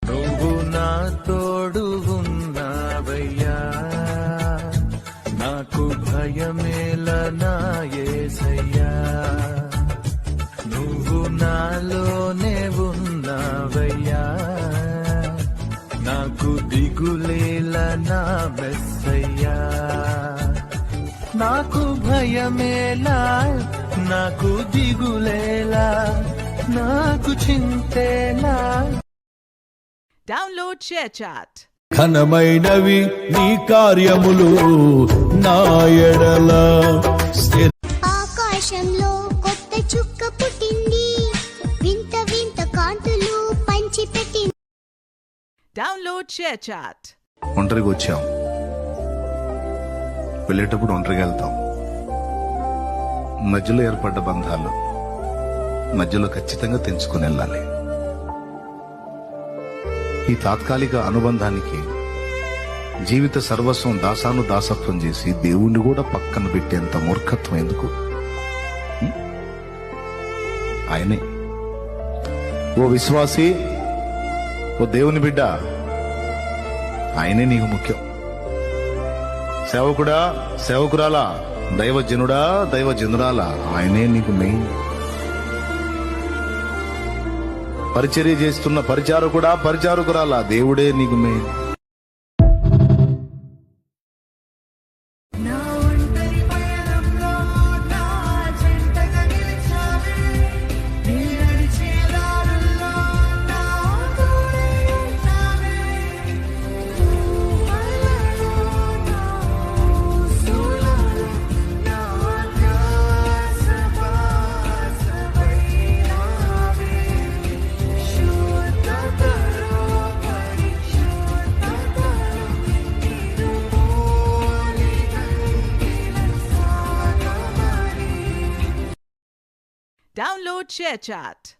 నువ్వు నా తోడు ఉన్నావయ్యా, నాకు భయమేల నా యేసయ్యా. నువ్వు నాలోనే ఉన్నావయ్యా, నాకు దిగులేల నా మెస్సయ్యా. నాకు భయమేలా, నాకు దిగులేలా, నాకు చింతేలా. Download ShareChat. ఘనమైనవి నీ కార్యములు నా ఎడల. ఆకాశంలో కొత్త చుక్క పుట్టింది, వింత వింత కాంతులు పంచిపెట్టింది. Download ShareChat. ఒంటరిగా వచ్చాం, వెళ్ళేటప్పుడు ఒంటరిగా వెళ్తాం. మధ్యలో ఏర్పడ్డ బంధాలు మధ్యలో ఖచ్చితంగా తెంచుకుని వెళ్ళాలి. ఈ తాత్కాలిక అనుబంధానికి జీవిత సర్వస్వం దాసత్వం చేసి దేవుణ్ణి కూడా పక్కన పెట్టేంత మూర్ఖత్వం ఎందుకు? ఆయనే ఓ విశ్వాసి, ఓ దేవుని బిడ్డ, ఆయనే నీకు ముఖ్యం. సేవకుడా, సేవకురాలా, దైవజనుడా, దైవజనురాలా, ఆయనే నీకు మెయిన్. పరిచర్య చేస్తున్న పరిచారకుడా, పరిచారకురాలా, దేవుడే నీకు మెయిన్. Download ShareChat.